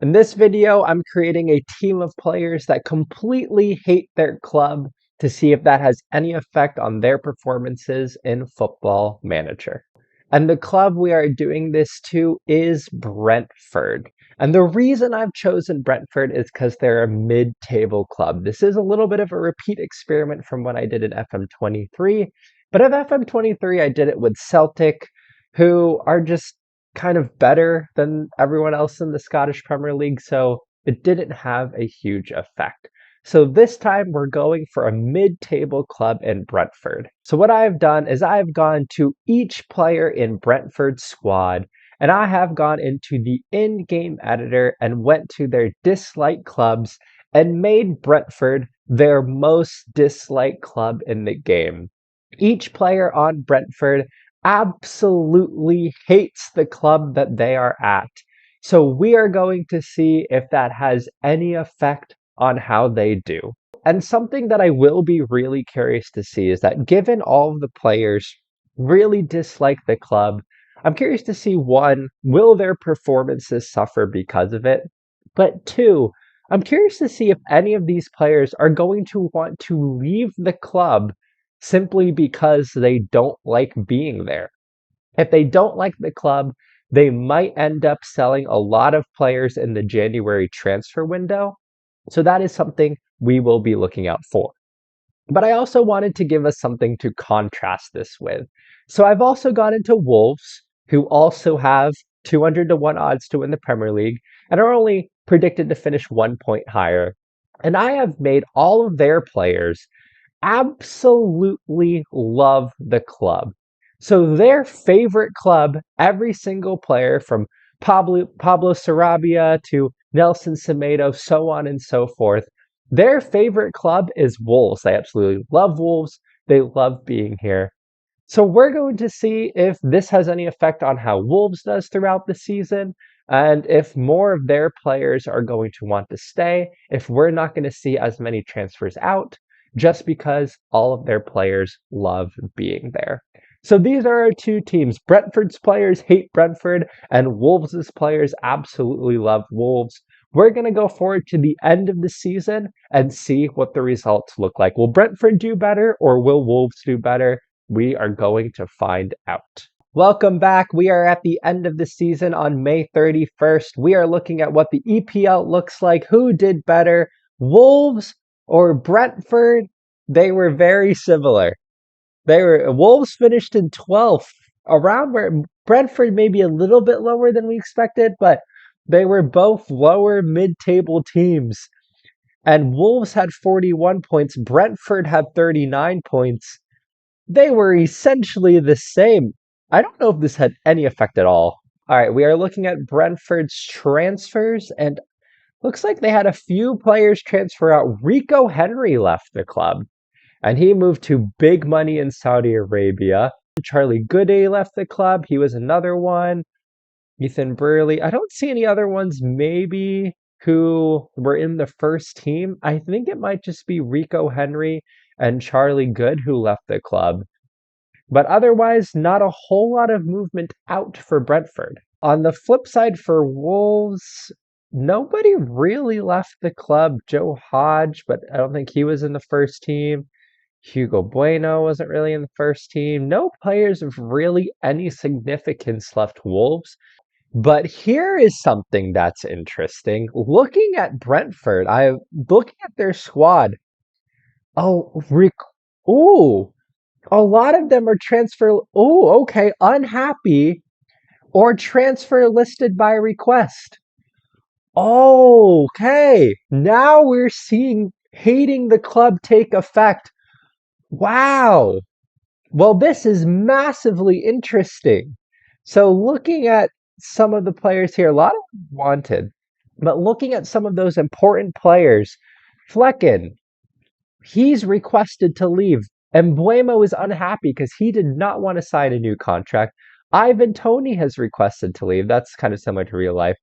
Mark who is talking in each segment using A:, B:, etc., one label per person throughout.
A: In this video, I'm creating a team of players that completely hate their club to see if that has any effect on their performances in Football Manager. And the club we are doing this to is Brentford. And the reason I've chosen Brentford is because they're a mid-table club. This is a little bit of a repeat experiment from what I did in FM23. But at FM23, I did it with Celtic, who are just kind of better than everyone else in the Scottish Premier League, so it didn't have a huge effect. So this time we're going for a mid-table club in Brentford. So what I've done is I've gone to each player in Brentford's squad, and I have gone into the in-game editor and went to their disliked clubs and made Brentford their most disliked club in the game. Each player on Brentford absolutely hates the club that they are at. So we are going to see if that has any effect on how they do. And something that I will be really curious to see is that given all of the players really dislike the club, I'm curious to see, one, will their performances suffer because of it? But two, I'm curious to see if any of these players are going to want to leave the club simply because they don't like being there. If they don't like the club, they might end up selling a lot of players in the January transfer window. So that is something we will be looking out for. But I also wanted to give us something to contrast this with. So I've also gone into Wolves, who also have 200 to 1 odds to win the Premier League and are only predicted to finish 1 point higher. And I have made all of their players absolutely love the club. So their favorite club, every single player from Pablo Sarabia to Nelson Semedo, so on and so forth, their favorite club is Wolves. They absolutely love Wolves. They love being here. So we're going to see if this has any effect on how Wolves does throughout the season, and if more of their players are going to want to stay, if we're not going to see as many transfers out, just because all of their players love being there. So these are our two teams. Brentford's players hate Brentford, and Wolves' players absolutely love Wolves. We're going to go forward to the end of the season and see what the results look like. Will Brentford do better or will Wolves do better? We are going to find out. Welcome back. We are at the end of the season on May 31st. We are looking at what the EPL looks like. Who did better, Wolves or Brentford? They were very similar. Wolves finished in 12th, around where Brentford may be a little bit lower than we expected, but they were both lower mid-table teams. And Wolves had 41 points. Brentford had 39 points. They were essentially the same. I don't know if this had any effect at all. All right, we are looking at Brentford's transfers, and looks like they had a few players transfer out. Rico Henry left the club, and he moved to big money in Saudi Arabia. Charlie Gooday left the club. He was another one. Ethan Burley. I don't see any other ones maybe who were in the first team. I think it might just be Rico Henry and Charlie Good who left the club. But otherwise, not a whole lot of movement out for Brentford. On the flip side for Wolves, nobody really left the club. Joe Hodge, but I don't think he was in the first team. Hugo Bueno wasn't really in the first team. No players of really any significance left Wolves. But here is something that's interesting. Looking at Brentford, I'm looking at their squad. Oh, ooh, a lot of them are transfer. Oh, okay, unhappy or transfer listed by request. Okay, now we're seeing hating the club take effect. Wow. Well, this is massively interesting. So looking at some of the players here, a lot of them wanted, but looking at some of those important players, Flecken, he's requested to leave. And Mbuemo is unhappy because he did not want to sign a new contract. Ivan Toney has requested to leave. That's kind of similar to real life.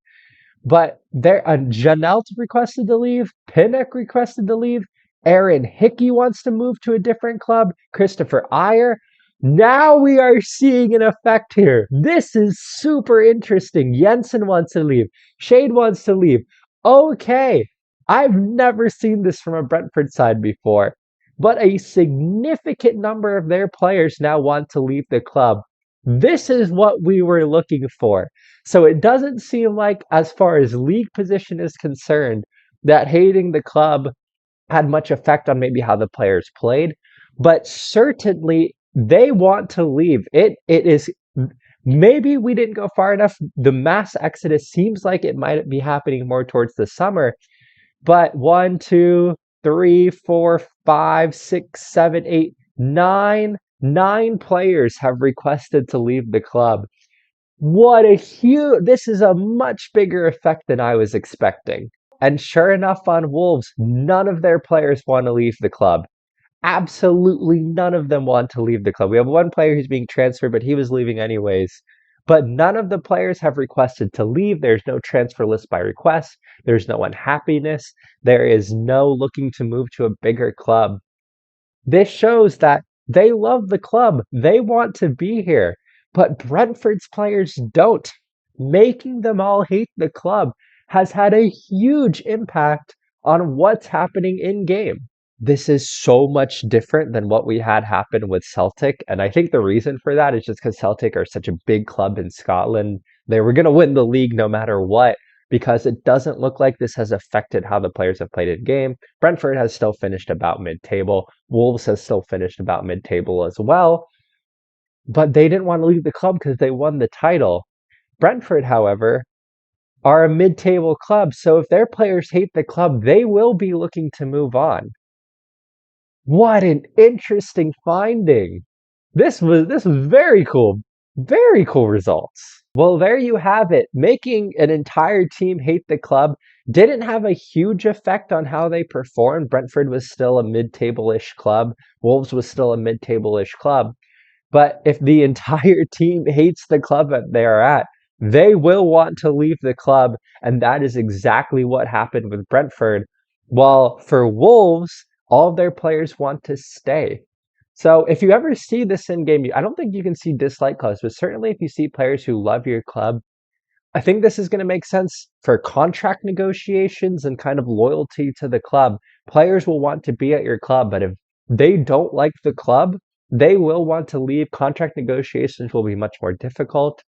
A: But there, Janelt requested to leave. Pinnock requested to leave. Aaron Hickey wants to move to a different club. Christopher Ayer. Now we are seeing an effect here. This is super interesting. Jensen wants to leave. Shade wants to leave. Okay. I've never seen this from a Brentford side before, but a significant number of their players now want to leave the club. This is what we were looking for. So it doesn't seem like, as far as league position is concerned, that hating the club had much effect on maybe how the players played, but certainly they want to leave. It is, maybe we didn't go far enough. The mass exodus seems like it might be happening more towards the summer, but one, two, three, four, five, six, seven, eight, nine players have requested to leave the club. What a huge, this is a much bigger effect than I was expecting. And sure enough, on Wolves, none of their players want to leave the club. Absolutely none of them want to leave the club. We have one player who's being transferred, but he was leaving anyways. But none of the players have requested to leave. There's no transfer list by request. There's no unhappiness. There is no looking to move to a bigger club. This shows that they love the club. They want to be here. But Brentford's players don't. Making them all hate the club has had a huge impact on what's happening in game. This is so much different than what we had happen with Celtic. And I think the reason for that is just because Celtic are such a big club in Scotland. They were going to win the league no matter what, because it doesn't look like this has affected how the players have played in game. Brentford has still finished about mid-table. Wolves has still finished about mid-table as well. But they didn't want to leave the club because they won the title. Brentford, however, are a mid-table club, so if their players hate the club, they will be looking to move on. What an interesting finding. This was very cool. Very cool results. Well, there you have it. Making an entire team hate the club didn't have a huge effect on how they performed. Brentford was still a mid-table-ish club. Wolves was still a mid-table-ish club. But if the entire team hates the club that they are at, they will want to leave the club, and that is exactly what happened with Brentford. While for Wolves, all of their players want to stay. So if you ever see this in game, I don't think you can see dislike clubs, but certainly if you see players who love your club, I think this is going to make sense for contract negotiations and kind of loyalty to the club. Players will want to be at your club, but if they don't like the club, they will want to leave. Contract negotiations will be much more difficult.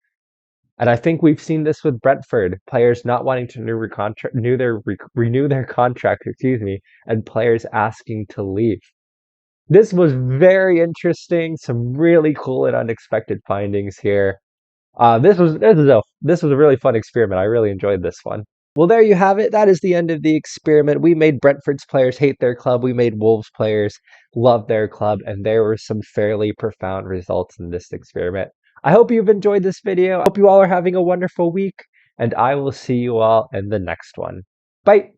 A: And I think we've seen this with Brentford, players not wanting to renew their contract, and players asking to leave. This was very interesting. Some really cool and unexpected findings here. This was a really fun experiment. I really enjoyed this one. Well, there you have it. That is the end of the experiment. We made Brentford's players hate their club. We made Wolves players love their club, and there were some fairly profound results in this experiment. I hope you've enjoyed this video. I hope you all are having a wonderful week, and I will see you all in the next one. Bye.